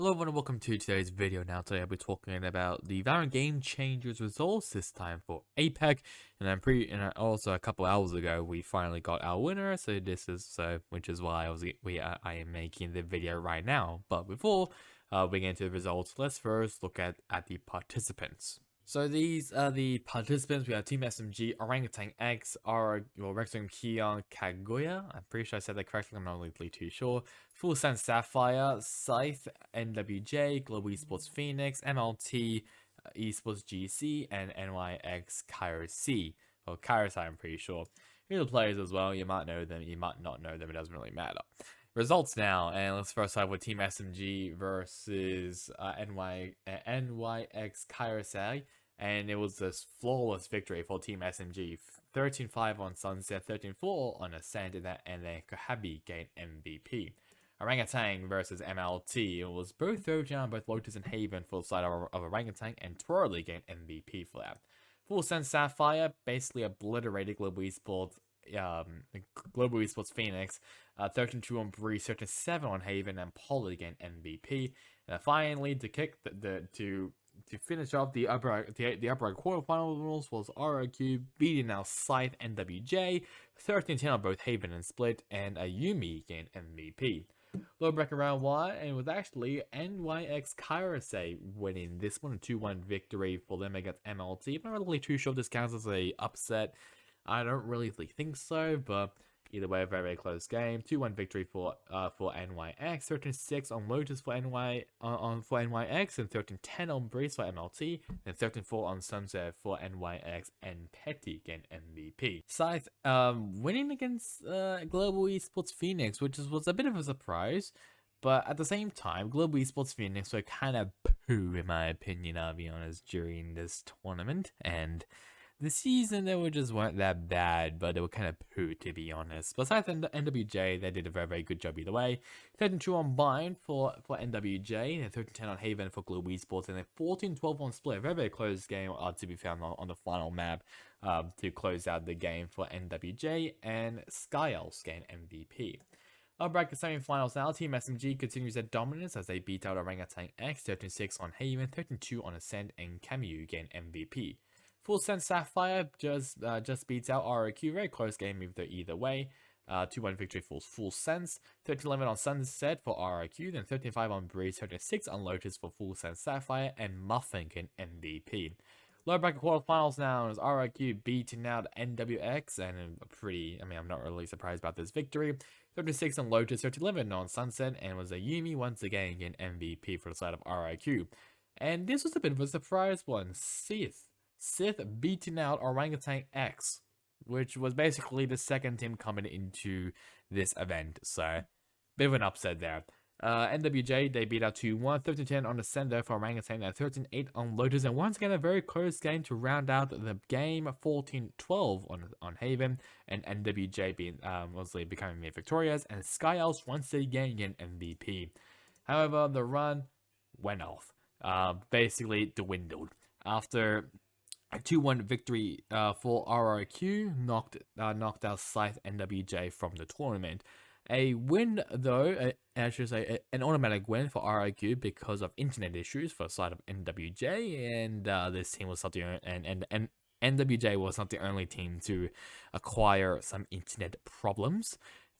Hello everyone and welcome to today's video. Today I'll be talking about the Valorant GameChangers results, this time for APAC, and also a couple hours ago we finally got our winner, which is why I am making the video right now. But before we get into the results, let's first look at the participants. So these are the participants. We have Team SMG, Orangutan X, Rexon Kion Kaguya. I'm pretty sure I said that correctly, I'm not really too sure. Full Sense Sapphire, Scythe, NWJ, Global Esports Phoenix, MLT, Esports GC, and NYX Kairos or Kairos, I'm pretty sure. Here are the players as well. You might know them, you might not know them, it doesn't really matter. Results now, and let's first start with Team SMG versus NYX Kairos, and it was this flawless victory for Team SMG. 13-5 on Sunset, 13-4 on Ascent, and then Kohabi gained MVP. Orangutan versus MLT. It was both 13 on both Lotus and Haven for the side of Orangutan, and Twirly gained MVP for that. Full Sense Sapphire basically obliterated Global Esports Phoenix, 13-2 on Breeze, 13-7 on Haven, and Poly gained MVP. And finally, to finish off the upper quarterfinals was RRQ beating out Scythe NWJ, 13-10 on both Haven and Split, and Ayumi gained MVP. Low bracket round 1, and it was actually NYX Kairos winning this one, a 2-1 victory for them against MLT. I'm not really too sure if this counts as a upset. I don't really think so, but either way, a very close game. 2-1 victory for NYX, 13-6 on Lotus for NYX, and 13-10 on Breeze for MLT, and 13-4 on Sunset for NYX, and Petty gained MVP. Scythe winning against Global Esports Phoenix, which was a bit of a surprise, but at the same time, Global Esports Phoenix were kind of poo, in my opinion, I'll be honest, during this tournament, and this season, they just weren't that bad, but they were kind of poo, to be honest. Besides NWJ, they did a very good job either way. 13-2 on Bind for NWJ, and 13-10 on Haven for Global Esports, and then 14-12 on Split. Very close game to be found on the final map to close out the game for NWJ, and Skyels gained MVP. Our bracket semi-finals now. Team SMG continues their dominance as they beat out Orangutan X, 13-6 on Haven, 13-2 on Ascent, and Camus gained MVP. Full Sense Sapphire just beats out RRQ. Very close game either way. 2-1 victory for Full Sense. 13-11 on Sunset for RRQ. Then 13-5 on Breeze. 13-6 on Lotus for Full Sense Sapphire. And Muffin in MVP. Lower bracket quarterfinals now is RRQ beating out NWX. And I'm not really surprised about this victory. 13-6 on Lotus. 13-11 on Sunset. And was Ayumi once again in MVP for the side of RRQ. And this was a bit of a surprise one. Scythe beating out Orangutan X, which was basically the second team coming into this event, so bit of an upset there. NWJ, they beat out 2-1, 13-10 on the Sender for Orangutan, and 13-8 on Lotus, and once again a very close game to round out the game, 14-12 on Haven, and NWJ mostly becoming victorious, and Skyels once again getting MVP. However, the run went off, basically dwindled. After a 2-1 victory for RRQ knocked out Scythe NWJ from the tournament. A win, though, I should say an automatic win for RRQ because of internet issues for the side of NWJ, and this team was something, and NWJ was not the only team to acquire some internet problems.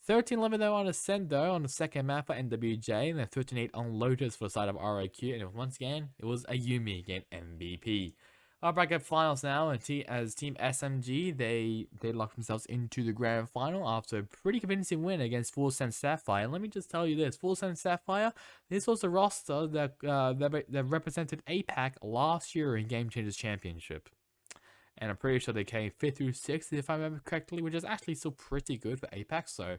13-11 though on Ascent though on the second map for NWJ, and then 13-8 on Lotus for the side of RRQ, and once again it was Ayumi again MVP. Our bracket finals now, and as Team SMG, they locked themselves into the grand final after a pretty convincing win against Full Sense Sapphire. And let me just tell you this, Full Sense Sapphire, this was the roster that represented APAC last year in GameChangers Championship. And I'm pretty sure they came 5th through 6th, if I remember correctly, which is actually still pretty good for APAC, so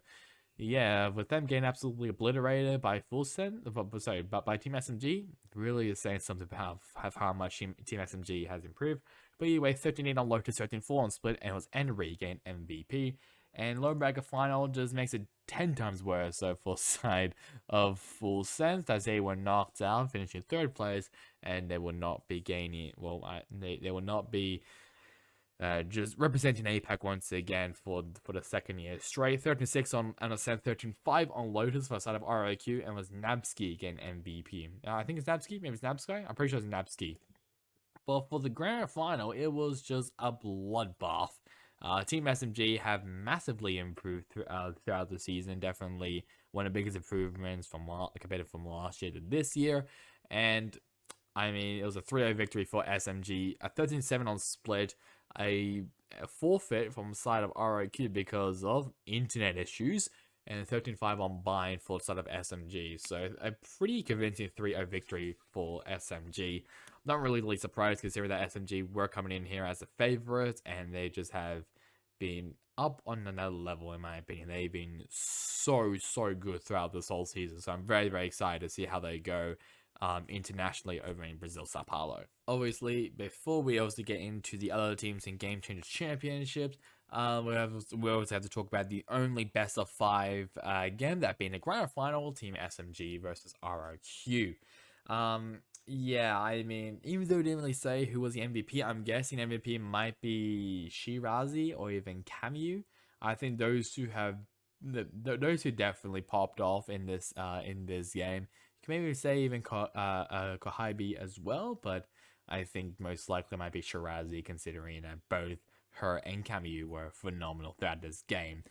yeah, with them getting absolutely obliterated by by Team SMG, really is saying something about how much Team SMG has improved. But anyway, 13-8 on Lotus, 13-4 on Split, and it was Henry gained MVP. And low bracket final just makes it 10 times worse so for side of Full Sense, as they were knocked out, finishing 3rd place, and they will not be gaining, they will not be just representing APAC once again for the second year straight. 13-6 on Ascent, 13-5 on Lotus for the side of RIQ, and was Nabsky again MVP. I think it's Nabsky, maybe it's Nabsky. I'm pretty sure it's Nabsky. But for the grand final, it was just a bloodbath. Team SMG have massively improved throughout the season. Definitely one of the biggest improvements compared from last year to this year. And I mean, it was a 3-0 victory for SMG, a 13-7 on Split, a forfeit from the side of RIQ because of internet issues, and a 13-5 on Bind for the side of SMG. So a pretty convincing 3-0 victory for SMG. Not really surprised considering that SMG were coming in here as a favorite, and they just have been up on another level in my opinion. They've been so good throughout this whole season, so I'm very excited to see how they go internationally over in Brazil, Sao Paulo. Obviously, before we also get into the other teams in Game Changers Championships, we also have to talk about the only best of 5 game, that being the grand final, Team SMG versus ROQ. Yeah, I mean, even though we didn't really say who was the MVP, I'm guessing MVP might be Shirazi or even Camu. I think those two have those who definitely popped off in this game. You can maybe say even Kohaibi as well, but I think most likely might be Shirazi, considering that both her and Camu were phenomenal throughout this game.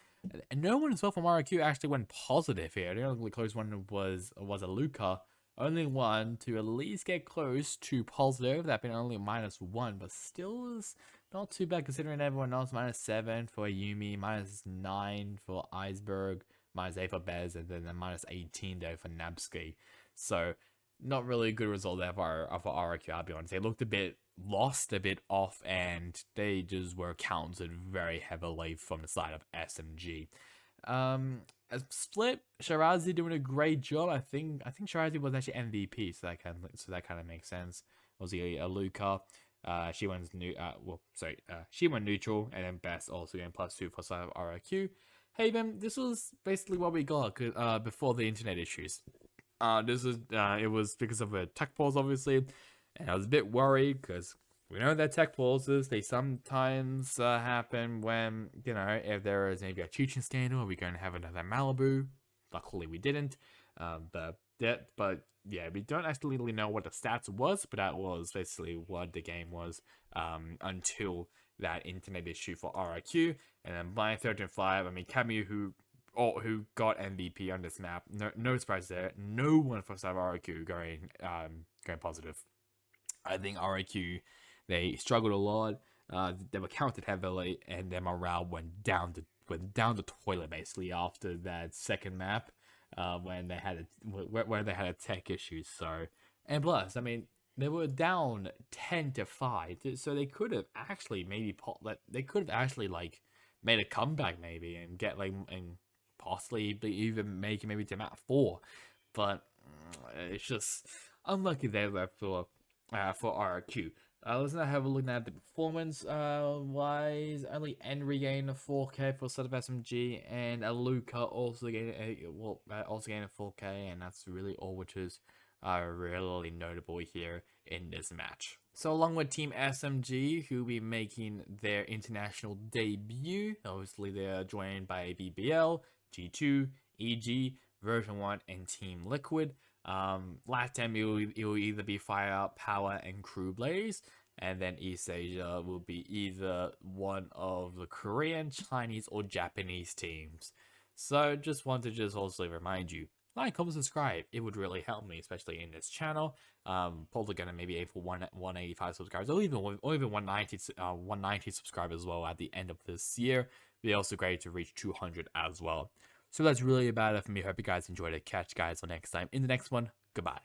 And no one as well from RQ actually went positive here. The only close one was a Luca. Only one to at least get close to positive, that being only -1, but still is not too bad considering everyone else. -7 for Yumi, -9 for Iceberg, -8 for Bez, and then -18 there for Nabsky. So not really a good result there for RQ, I'll be honest. They looked a bit lost, a bit off, and they just were counted very heavily from the side of SMG. As Split, Shirazi doing a great job. I think Shirazi was actually MVP, so that kind of makes sense. Was he a Luca? She went she went neutral, and then Best also getting +2 for side of RIQ. Haven, this was basically what we got before the internet issues. It was because of the tech pause, obviously, and I was a bit worried because we know that tech pauses, they sometimes happen when, if there is maybe a cheating scandal, are we going to have another Malibu? Luckily we didn't. But yeah, we don't actually really know what the stats was, but that was basically what the game was until that internet issue for RIQ. And then by 13-5, I mean, Camu, who got MVP on this map, no surprise there. No one for side of RIQ going positive. I think RIQ, they struggled a lot. They were counted heavily, and their morale went down the toilet basically after that second map, when they had a tech issue. So, and plus, I mean, they were down 10-5, so they could have actually made a comeback maybe and get and possibly even make it maybe to map 4, but it's just unlucky there for RQ. Let's now have a look at the performance wise. Only Henry gained a 4K for side of SMG, and Luca also gained a 4K, and that's really all which is really notable here in this match. So along with Team SMG, who will be making their international debut, obviously they're joined by BBL, G2, EG, Version 1, and Team Liquid. Last time it will either be Fire, Power, and Crew Blaze, and then East Asia will be either one of the Korean, Chinese, or Japanese teams. So just want to also remind you, like, comment, subscribe. It would really help me, especially in this channel. Probably gonna maybe aim for 185 subscribers, or even 190 subscribers as well at the end of this year. It'd be also great to reach 200 as well. So that's really about it for me. Hope you guys enjoyed it. Catch you guys next time in the next one. Goodbye.